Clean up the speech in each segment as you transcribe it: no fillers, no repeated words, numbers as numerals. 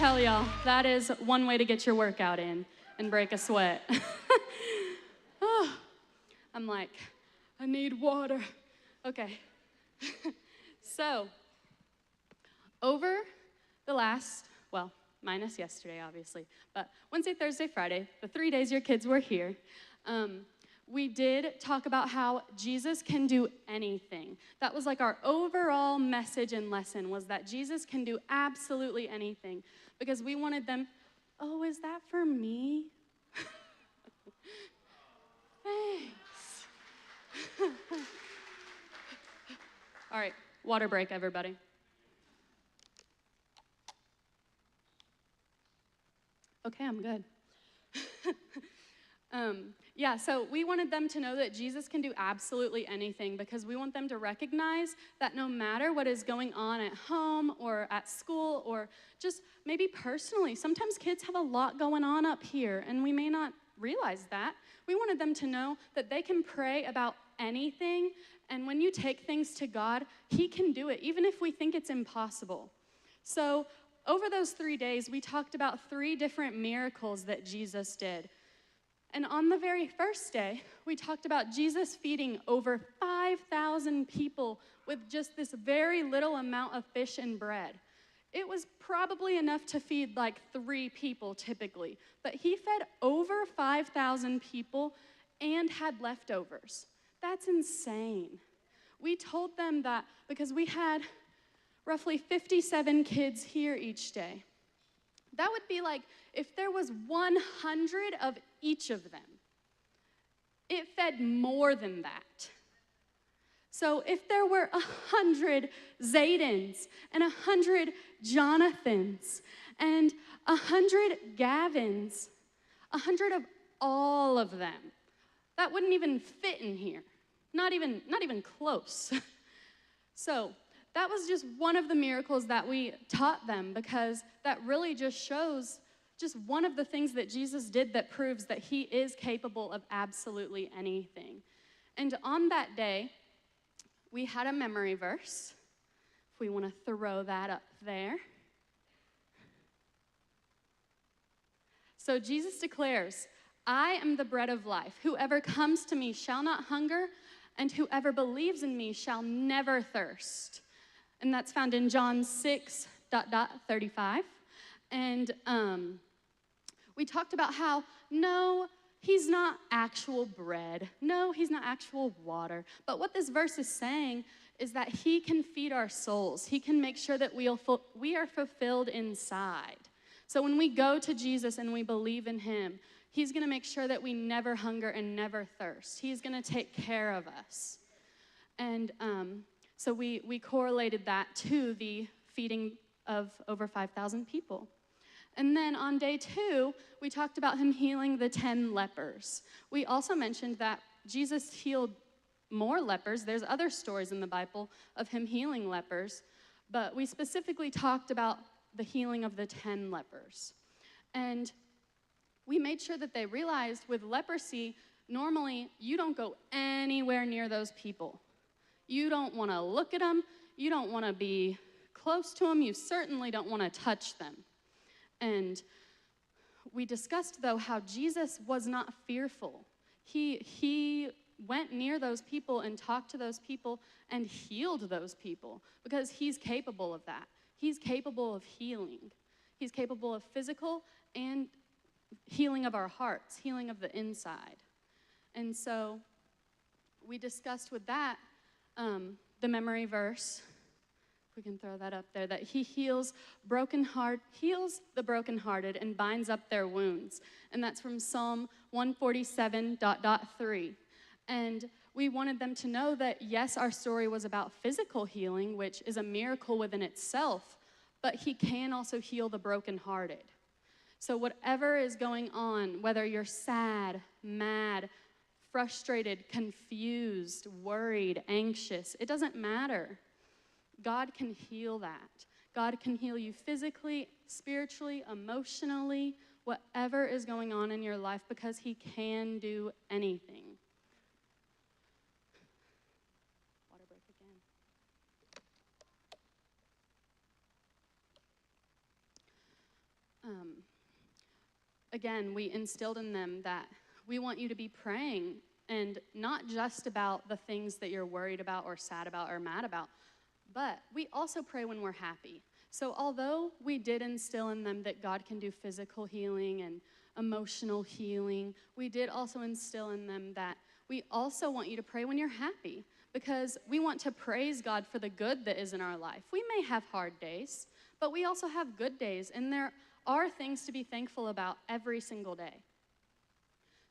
tell y'all, that is one way to get your workout in and break a sweat. Oh, I'm like, I need water. Okay. So, over the last, well, minus yesterday, obviously, but Wednesday, Thursday, Friday, the 3 days your kids were here, we did talk about how Jesus can do anything. That was like our overall message and lesson, was that Jesus can do absolutely anything, because we wanted them, oh, is that for me? Thanks. All right, water break, everybody. Okay, I'm good. Yeah, so we wanted them to know that Jesus can do absolutely anything, because we want them to recognize that no matter what is going on at home or at school or just maybe personally, sometimes kids have a lot going on up here and we may not realize that. We wanted them to know that they can pray about anything, and when you take things to God, He can do it, even if we think it's impossible. So over those 3 days, we talked about 3 different miracles that Jesus did. And on the very first day, we talked about Jesus feeding over 5,000 people with just this very little amount of fish and bread. It was probably enough to feed like 3 people typically, but He fed over 5,000 people and had leftovers. That's insane. We told them that because we had roughly 57 kids here each day. That would be like if there was 100 of each of them. It fed more than that. So if there were 100 Zaydens and 100 Jonathans and 100 Gavins, 100 of all of them, that wouldn't even fit in here. Not even close. So that was just one of the miracles that we taught them, because that really just shows just one of the things that Jesus did that proves that He is capable of absolutely anything. And on that day, we had a memory verse. If we want to throw that up there. So Jesus declares, I am the bread of life. Whoever comes to me shall not hunger, and whoever believes in me shall never thirst. And that's found in John 6:35. And we talked about how, no, He's not actual bread. No, He's not actual water. But what this verse is saying is that He can feed our souls. He can make sure that we are fulfilled inside. So when we go to Jesus and we believe in Him, He's going to make sure that we never hunger and never thirst. He's going to take care of us. And so we correlated that to the feeding of over 5,000 people. And then on day 2, we talked about Him healing the 10 lepers. We also mentioned that Jesus healed more lepers. There's other stories in the Bible of Him healing lepers, but we specifically talked about the healing of the 10 lepers. And we made sure that they realized with leprosy, normally you don't go anywhere near those people. You don't want to look at them. You don't want to be close to them. You certainly don't want to touch them. And we discussed, though, how Jesus was not fearful. He went near those people and talked to those people and healed those people, because He's capable of that. He's capable of healing. He's capable of physical and healing of our hearts, healing of the inside. And so we discussed with that the memory verse, if we can throw that up there, that He heals the brokenhearted and binds up their wounds. And that's from Psalm 147:3. And we wanted them to know that, yes, our story was about physical healing, which is a miracle within itself, but He can also heal the brokenhearted. So whatever is going on, whether you're sad, mad, frustrated, confused, worried, anxious, it doesn't matter. God can heal that. God can heal you physically, spiritually, emotionally, whatever is going on in your life, because He can do anything. Water break again. again, we instilled in them that we want you to be praying, and not just about the things that you're worried about or sad about or mad about, but we also pray when we're happy. So although we did instill in them that God can do physical healing and emotional healing, we did also instill in them that we also want you to pray when you're happy, because we want to praise God for the good that is in our life. We may have hard days, but we also have good days, and there are things to be thankful about every single day.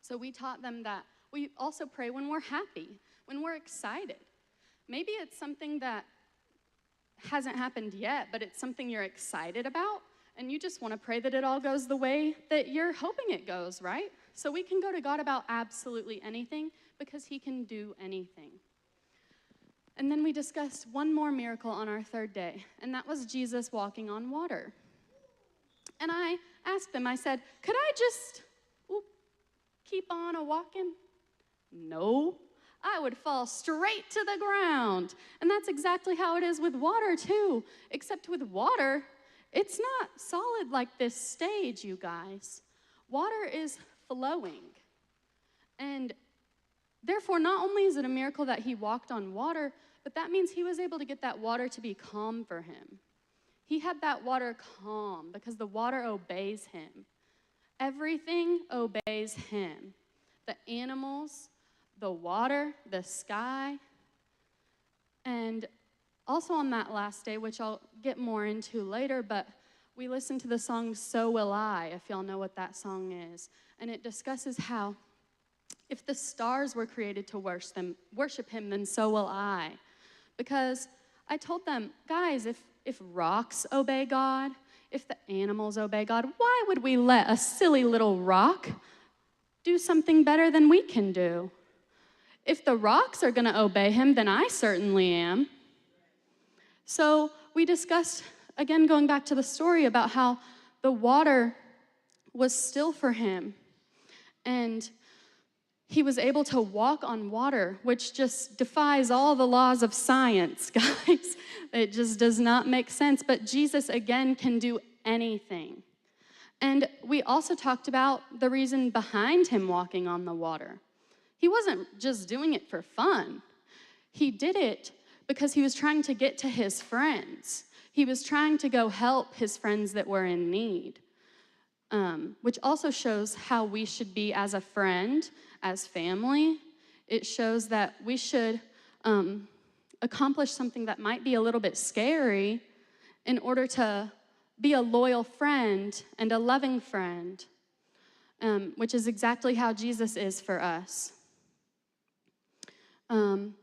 So we taught them that we also pray when we're happy, when we're excited. Maybe it's something that hasn't happened yet, but it's something you're excited about, and you just want to pray that it all goes the way that you're hoping it goes, right? So we can go to God about absolutely anything because he can do anything. And then we discussed one more miracle on our third day, and that was Jesus walking on water. And I asked them, I said, could I just keep on a-walking? No, I would fall straight to the ground. And that's exactly how it is with water too, except with water, it's not solid like this stage, you guys. Water is flowing. And therefore, not only is it a miracle that he walked on water, but that means he was able to get that water to be calm for him. He had that water calm because the water obeys him. Everything obeys him. The animals, the water, the sky. And also on that last day, which I'll get more into later, but we listened to the song So Will I, if y'all know what that song is. And it discusses how if the stars were created to worship him, then so will I. Because I told them, guys, if rocks obey God, if the animals obey God, why would we let a silly little rock do something better than we can do? If the rocks are going to obey him, then I certainly am. So we discussed, again, going back to the story about how the water was still for him. And he was able to walk on water, which just defies all the laws of science, guys. It just does not make sense. But Jesus, again, can do anything. And we also talked about the reason behind him walking on the water. He wasn't just doing it for fun. He did it because he was trying to get to his friends. He was trying to go help his friends that were in need. Which also shows how we should be as a friend, as family. It shows that we should accomplish something that might be a little bit scary in order to be a loyal friend and a loving friend, which is exactly how Jesus is for us. And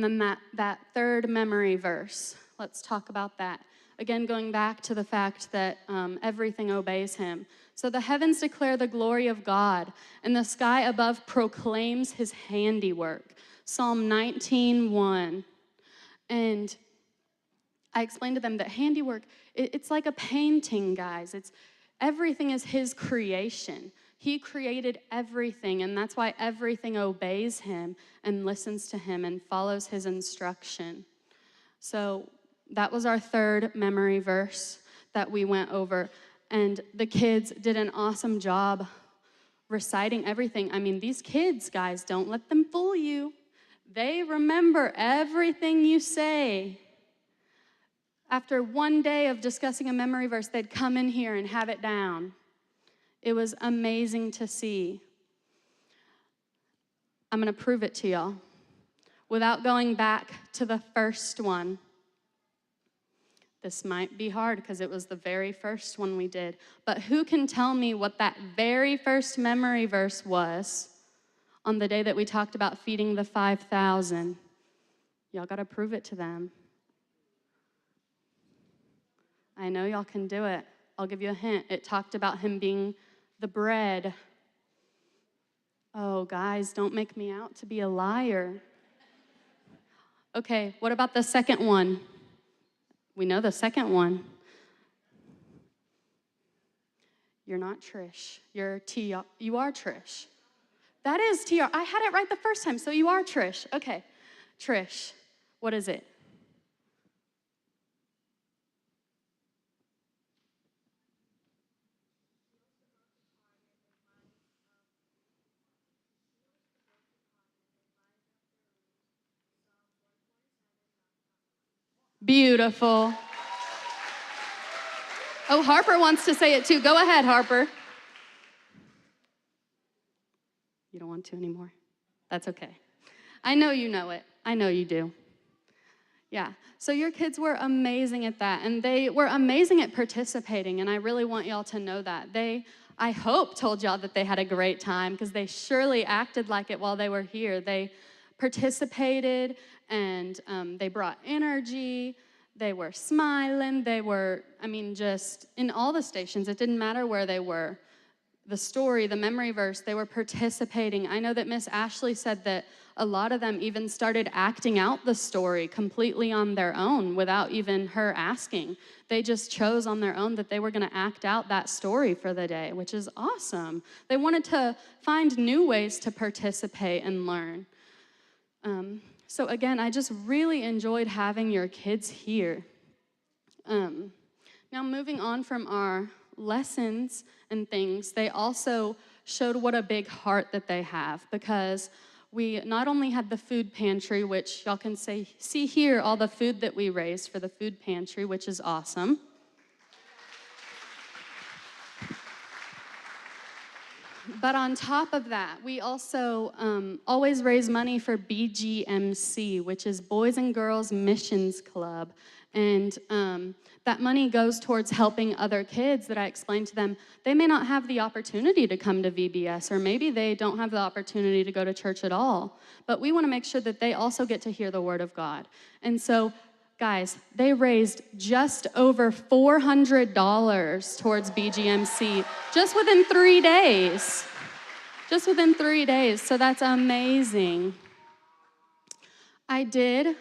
then that third memory verse. Let's talk about that. Again, going back to the fact that everything obeys him. So the heavens declare the glory of God, and the sky above proclaims his handiwork. Psalm 19:1. And I explained to them that handiwork, it's like a painting, guys. Everything is his creation. He created everything, and that's why everything obeys him and listens to him and follows his instruction. So that was our third memory verse that we went over. And the kids did an awesome job reciting everything. I mean, these kids, guys, don't let them fool you. They remember everything you say. After one day of discussing a memory verse, they'd come in here and have it down. It was amazing to see. I'm going to prove it to y'all without going back to the first one. This might be hard because it was the very first one we did. But who can tell me what that very first memory verse was on the day that we talked about feeding the 5,000? Y'all got to prove it to them. I know y'all can do it. I'll give you a hint. It talked about him being the bread. Oh, guys, don't make me out to be a liar. Okay, what about the second one? We know the second one. You're not Trish. You're T. You are Trish. That is TR. I had it right the first time, so you are Trish. Okay, Trish, what is it? Beautiful. Oh, Harper wants to say it too. Go ahead, Harper. You don't want to anymore? That's okay. I know you know it. I know you do. Yeah. So your kids were amazing at that, and they were amazing at participating, and I really want y'all to know that. They, I hope, told y'all that they had a great time, because they surely acted like it while they were here. They participated, and they brought energy. They were smiling. They were, just in all the stations. It didn't matter where they were. The story, the memory verse, they were participating. I know that Miss Ashley said that a lot of them even started acting out the story completely on their own without even her asking. They just chose on their own that they were going to act out that story for the day, which is awesome. They wanted to find new ways to participate and learn. So again, I just really enjoyed having your kids here. Now moving on from our lessons and things, they also showed what a big heart that they have, because we not only had the food pantry, which y'all can see here all the food that we raised for the food pantry, which is awesome. But on top of that, we also always raise money for BGMC, which is Boys and Girls Missions Club. And that money goes towards helping other kids that I explained to them. They may not have the opportunity to come to VBS, or maybe they don't have the opportunity to go to church at all. But we want to make sure that they also get to hear the Word of God. And so, guys, they raised just over $400 towards BGMC just within 3 days. Just within 3 days, so that's amazing. I did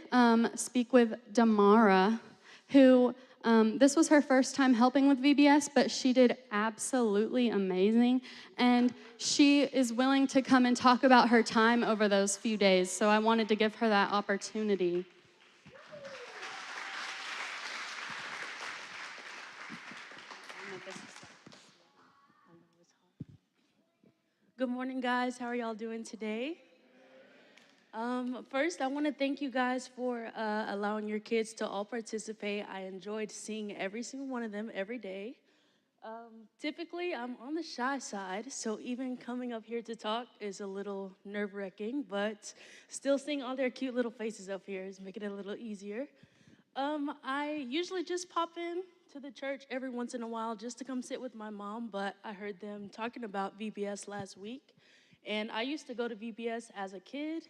speak with Damara, who, this was her first time helping with VBS, but she did absolutely amazing. And she is willing to come and talk about her time over those few days, so I wanted to give her that opportunity. Good morning, guys. How are y'all doing today? First, I want to thank you guys for allowing your kids to all participate. I enjoyed seeing every single one of them every day. Typically, I'm on the shy side, so even coming up here to talk is a little nerve-wracking, but still seeing all their cute little faces up here is making it a little easier. I usually just pop in to the church every once in a while just to come sit with my mom, but I heard them talking about VBS last week, and I used to go to VBS as a kid.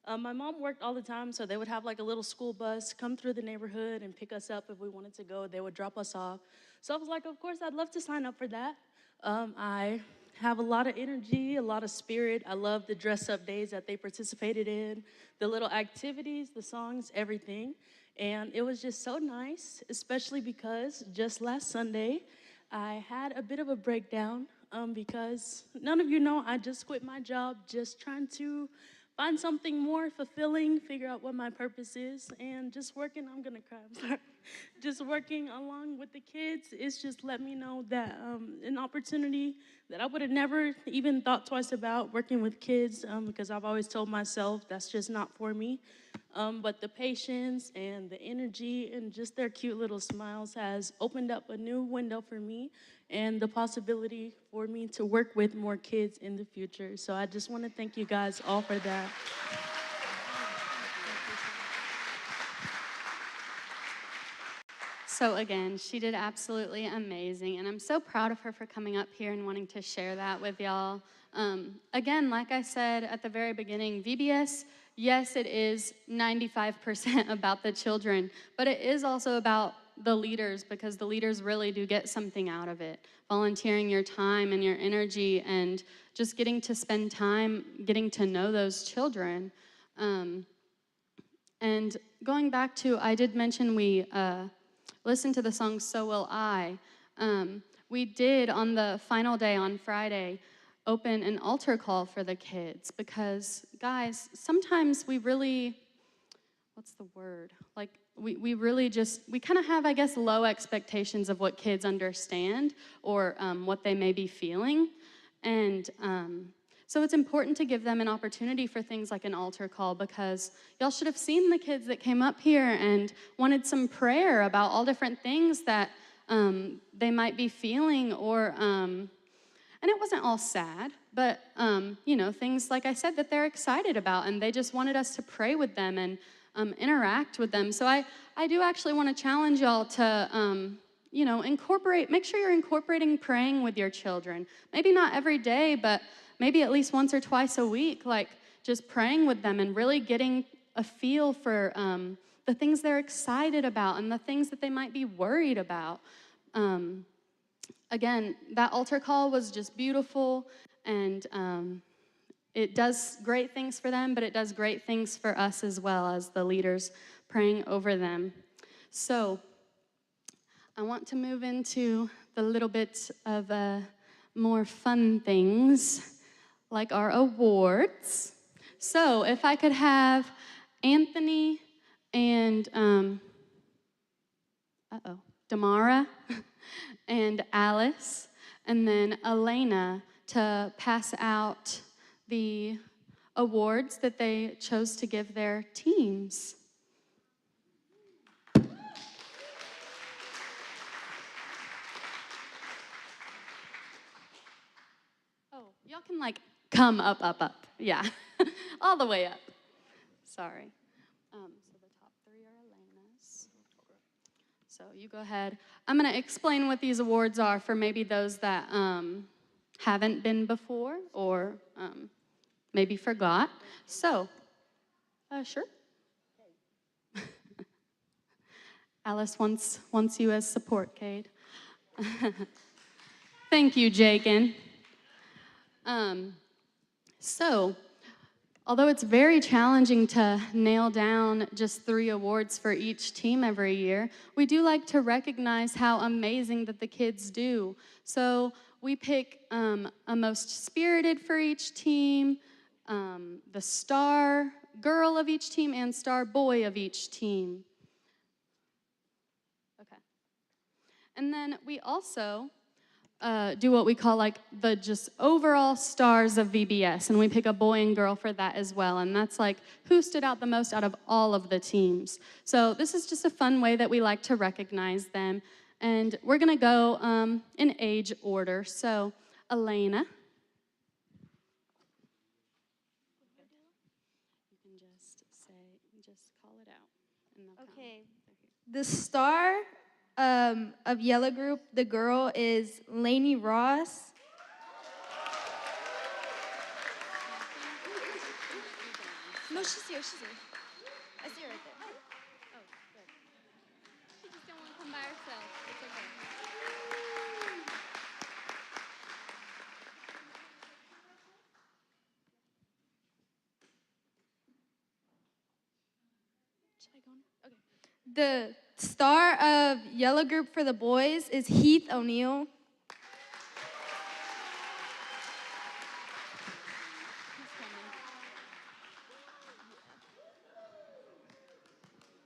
My mom worked all the time, so they would have like a little school bus come through the neighborhood and pick us up if we wanted to go. They would drop us off. So I was like, of course, I'd love to sign up for that. I have a lot of energy, a lot of spirit. I love the dress-up days that they participated in, the little activities, the songs, everything. And it was just so nice, especially because just last Sunday, I had a bit of a breakdown because none of you know I just quit my job, just trying to find something more fulfilling, figure out what my purpose is, and just working, I'm gonna cry, I'm sorry. Just working along with the kids, it's just let me know that an opportunity that I would have never even thought twice about, working with kids, because I've always told myself that's just not for me. But the patience and the energy and just their cute little smiles has opened up a new window for me and the possibility for me to work with more kids in the future. So I just want to thank you guys all for that. So again, she did absolutely amazing, and I'm so proud of her for coming up here and wanting to share that with y'all. Again, like I said at the very beginning, VBS, yes, it is 95% about the children, but it is also about the leaders, because the leaders really do get something out of it. Volunteering your time and your energy and just getting to spend time getting to know those children. And going back to, I did mention we listened to the song So Will I. We did, on the final day on Friday, open an altar call for the kids, because, guys, sometimes we really, what's the word? Like, we really just, we kind of have, I guess, low expectations of what kids understand or what they may be feeling. And So it's important to give them an opportunity for things like an altar call, because y'all should have seen the kids that came up here and wanted some prayer about all different things that they might be feeling, or and it wasn't all sad, but things, like I said, that they're excited about, and they just wanted us to pray with them and interact with them. So I do actually want to challenge y'all to make sure you're incorporating praying with your children. Maybe not every day, but maybe at least once or twice a week, like just praying with them and really getting a feel for the things they're excited about and the things that they might be worried about. Again, that altar call was just beautiful, and it does great things for them, but it does great things for us as well as the leaders praying over them. So I want to move into the little bit of more fun things, like our awards. So if I could have Anthony and Damara and Alice, and then Elena to pass out the awards that they chose to give their teams. Oh, y'all can come up. Yeah, all the way up. Sorry. So the top three are Elena's. So you go ahead. I'm going to explain what these awards are for maybe those that haven't been before, or maybe forgot. So, sure. Alice wants you as support, Cade. Thank you, Jakin. So, although it's very challenging to nail down just 3 awards for each team every year, we do like to recognize how amazing that the kids do. So we pick a most spirited for each team, the star girl of each team, and star boy of each team. Okay. And then we also do what we call the just overall stars of VBS, and we pick a boy and girl for that as well, and that's who stood out the most out of all of the teams. So this is just a fun way that we like to recognize them, and we're gonna go in age order. So Elena, you can just call it out, and they'll Okay. The star of Yellow Group, the girl, is Lainey Ross. No, she's here. I see her right there. Oh, good. She just don't want to come by herself. It's okay. Should I go now? Okay. The star of Yellow Group for the boys is Heath O'Neill.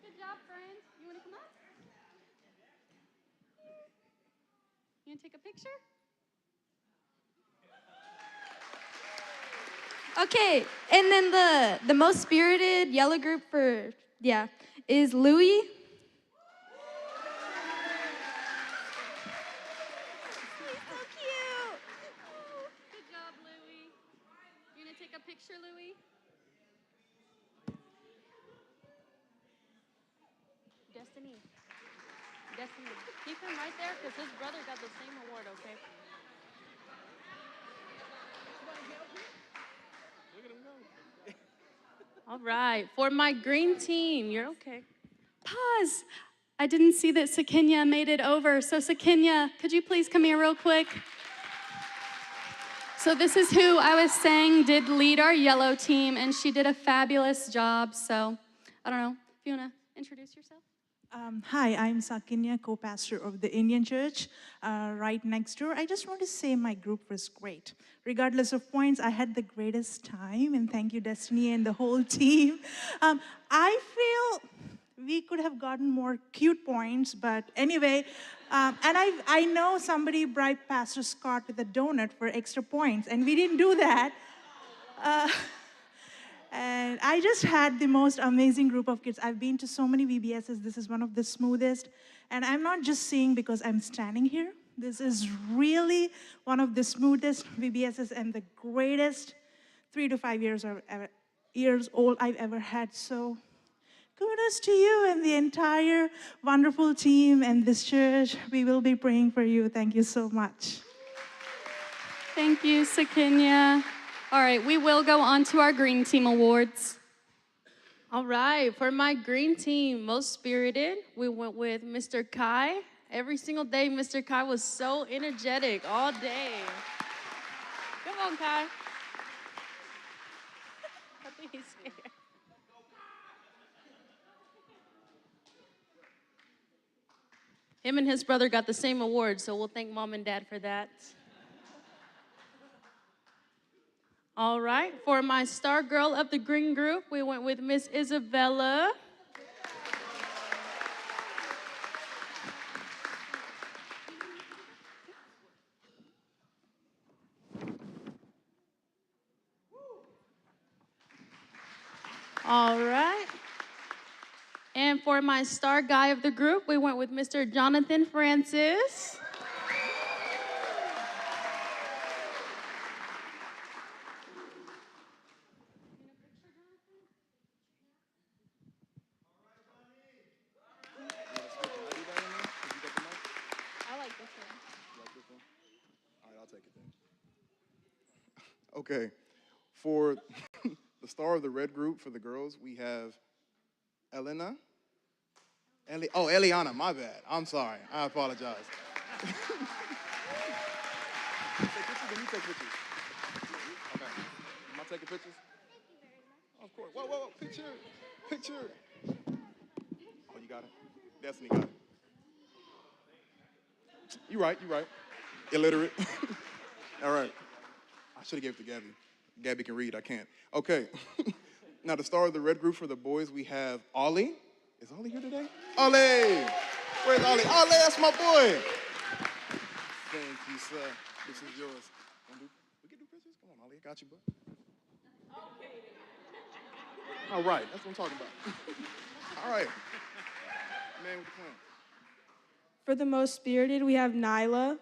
Good job, friend. You want to come up? You want to take a picture? Okay, and then the most spirited Yellow Group is Louie. Good job, Louie. You want to take a picture, Louie? Destiny, keep him right there because his brother got the same award, okay? Look at him go. All right, for my green team, you're okay. Pause. I didn't see that Sakenya made it over. So Sakenya, could you please come here real quick? So this is who I was saying did lead our yellow team, and she did a fabulous job. So I don't know if you want to introduce yourself. Hi, I'm Sakinya, co-pastor of the Indian Church right next door. I just want to say my group was great. Regardless of points, I had the greatest time, and thank you, Destiny, and the whole team. I feel we could have gotten more cute points, but anyway, and I know somebody bribed Pastor Scott with a donut for extra points, and we didn't do that. Uh, and I just had the most amazing group of kids. I've been to so many VBSs. This is one of the smoothest. And I'm not just saying because I'm standing here. This is really one of the smoothest VBSs and the greatest 3 to 5 years years old I've ever had. So kudos to you and the entire wonderful team and this church. We will be praying for you. Thank you so much. Thank you, Sakinya. All right, we will go on to our Green Team Awards. All right, for my green team, most spirited, we went with Mr. Kai. Every single day, Mr. Kai was so energetic all day. Come on, Kai. I think he's scared. Him and his brother got the same award, so we'll thank mom and dad for that. All right, for my star girl of the green group, we went with Miss Isabella. All right. And for my star guy of the group, we went with Mr. Jonathan Francis. I like this one. You like this one? All right, I'll take it then. Okay, for the star of the red group for the girls, we have Elena. Eliana, my bad. I'm sorry. I apologize. Take pictures, then you take pictures. Okay. Am I taking pictures? Of course. Whoa. Picture. Oh, you got it? Destiny got it. You right. Illiterate. All right. I should have gave it to Gabby. Gabby can read, I can't. Okay. Now, the star of the red group for the boys, we have Ollie. Is Ollie here today? Ollie! Where's Ollie? Ollie, that's my boy! Thank you, sir. This is yours. We can do pictures? Come on, Ollie, I got you, bud. All right, that's what I'm talking about. All right. Man with the plan. For the most spirited, we have Nyla.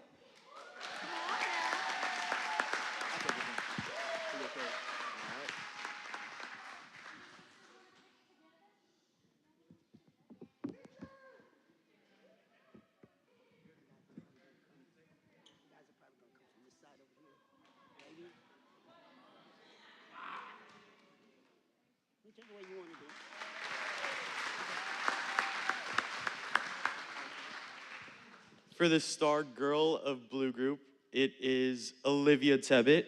For the star girl of Blue Group, it is Olivia Tebbett.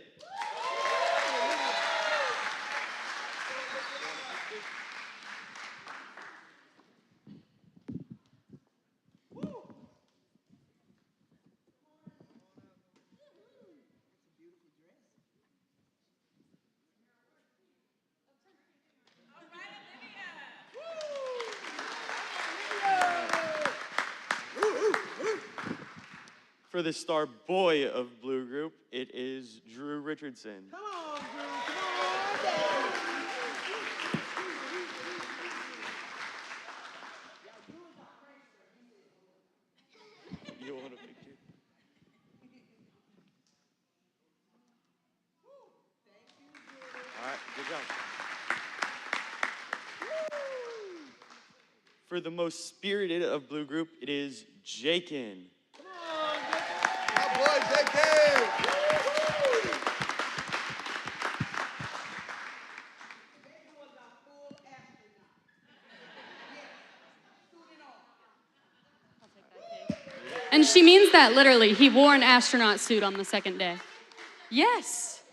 For the star boy of Blue Group, it is Drew Richardson. Come on, Drew. Come on. You want a picture? All right, good job. For the most spirited of Blue Group, it is Jakin. My boy, JK! And she means that literally. He wore an astronaut suit on the second day. Yes.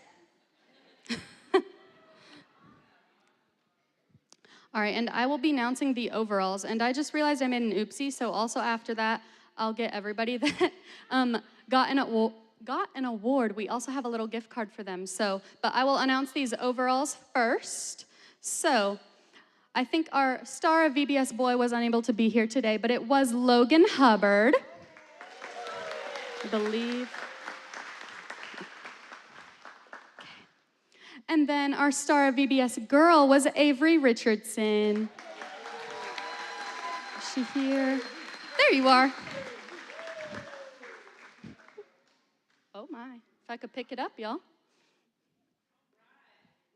All right, and I will be announcing the overalls. And I just realized I made an oopsie, so also after that, I'll get everybody that got an award. We also have a little gift card for them. But I will announce these overalls first. So, I think our star of VBS boy was unable to be here today, but it was Logan Hubbard. I believe. Okay. And then our star of VBS girl was Avery Richardson. Is she here? There you are. Oh my, if I could pick it up, y'all.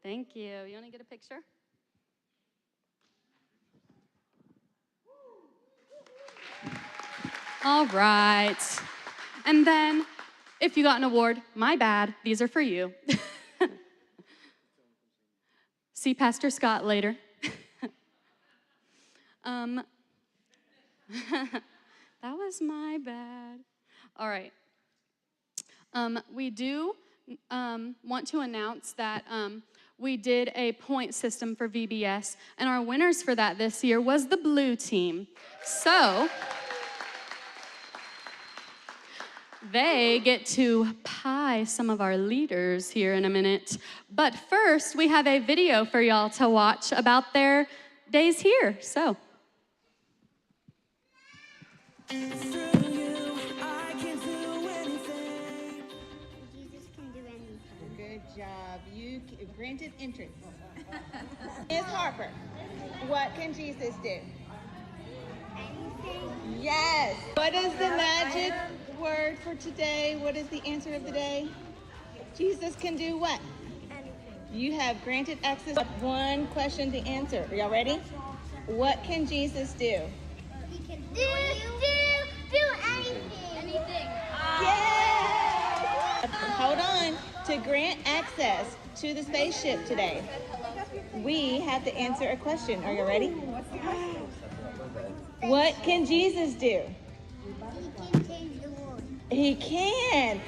Thank you. You want to get a picture? All right. And then, if you got an award, my bad, these are for you. See Pastor Scott later. That was my bad. All right. We do want to announce that we did a point system for VBS, and our winners for that this year was the blue team. So they get to pie some of our leaders here in a minute. But first, we have a video for y'all to watch about their days here. So. Jesus can do anything. Good job. You granted entrance. Ms. Harper, what can Jesus do? Anything. Yes. What is the magic word for today? What is the answer of the day? Jesus can do what? Anything. You have granted access. One question to answer. Are y'all ready? What can Jesus do? He can do anything. Anything. Yeah. Hold on. To grant access to the spaceship today, we have to answer a question. Are you ready? What can Jesus do? He can change the world. He can.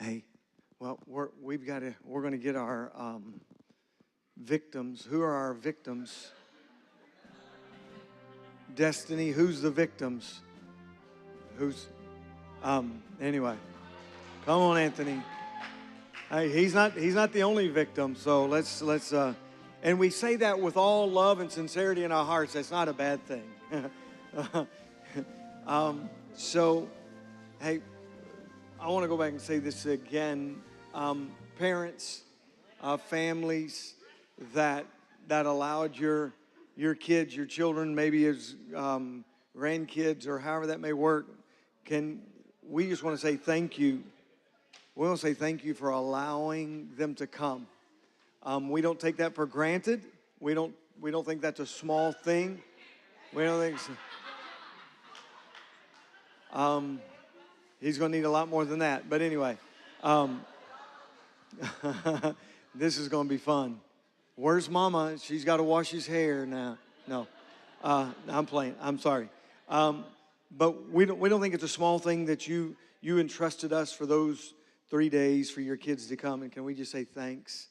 Hey, well, we're going to get our victims. Who are our victims? Destiny, who's the victims? Anyway, come on, Anthony. Hey, he's not the only victim. So let's and we say that with all love and sincerity in our hearts. That's not a bad thing. So, hey, I want to go back and say this again. Parents, families that allowed your kids, your children, maybe as grandkids or however that may work, we just want to say thank you. We want to say thank you for allowing them to come. We don't take that for granted. We don't think that's a small thing. We don't think so. He's going to need a lot more than that. But anyway, this is going to be fun. Where's Mama? She's got to wash his hair now. No, I'm playing. I'm sorry. But we don't think it's a small thing that you entrusted us for those 3 days for your kids to come. And can we just say thanks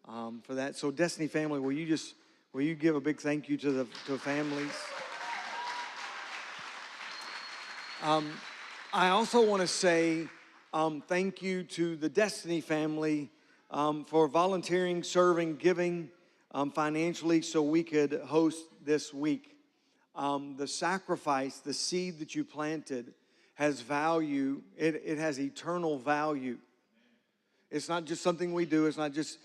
for that? So Destiny family, will you give a big thank you to the families? I also want to say thank you to the Destiny family for volunteering, serving, giving financially so we could host this week. The sacrifice, the seed that you planted has value. It has eternal value. It's not just something we do. It's not just,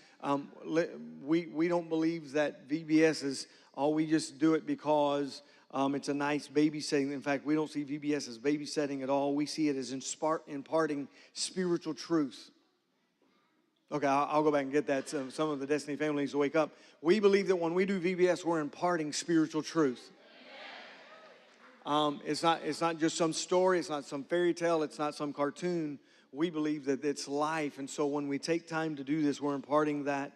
we don't believe that VBS is, we just do it because it's a nice babysitting. In fact, we don't see VBS as babysitting at all. We see it as imparting spiritual truth. Okay, I'll go back and get that. Some of the Destiny families wake up. We believe that when we do VBS, we're imparting spiritual truth. It's not just some story. It's not some fairy tale. It's not some cartoon. We believe that it's life. And so when we take time to do this, we're imparting that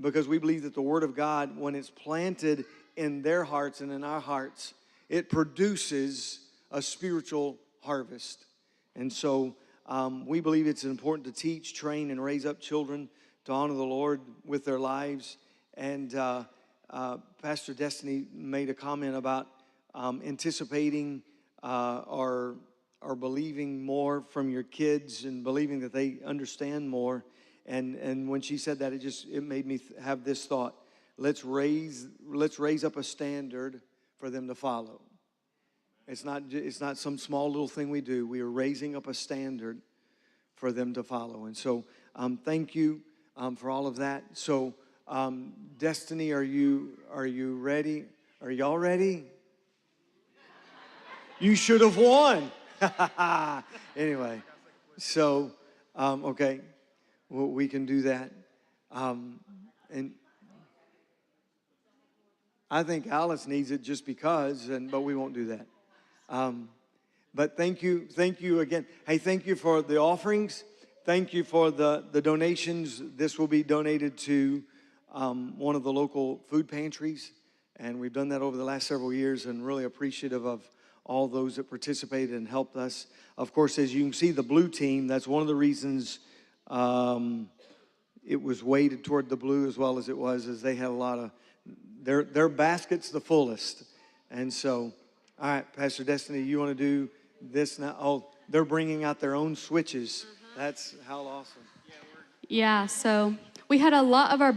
because we believe that the Word of God, when it's planted in their hearts and in our hearts, it produces a spiritual harvest. And so we believe it's important to teach, train, and raise up children to honor the Lord with their lives. And Pastor Destiny made a comment about anticipating or believing more from your kids and believing that they understand more. And when she said that, it made me have this thought. Let's raise up a standard for them to follow. It's not some small little thing we do. We are raising up a standard for them to follow. And so thank you for all of that. So Destiny, are you ready? Are y'all ready? You should have won. Anyway, so, okay, well, we can do that. And I think Alice needs it just because, but we won't do that. But thank you again. Hey, thank you for the offerings. Thank you for the donations. This will be donated to one of the local food pantries. And we've done that over the last several years and really appreciative of all those that participated and helped us. Of course, as you can see, the blue team, that's one of the reasons it was weighted toward the blue as well as it was, as they had a lot of, their basket's the fullest. And so, all right, Pastor Destiny, you want to do this now? Oh, they're bringing out their own switches. That's how awesome. Yeah, so we had a lot of our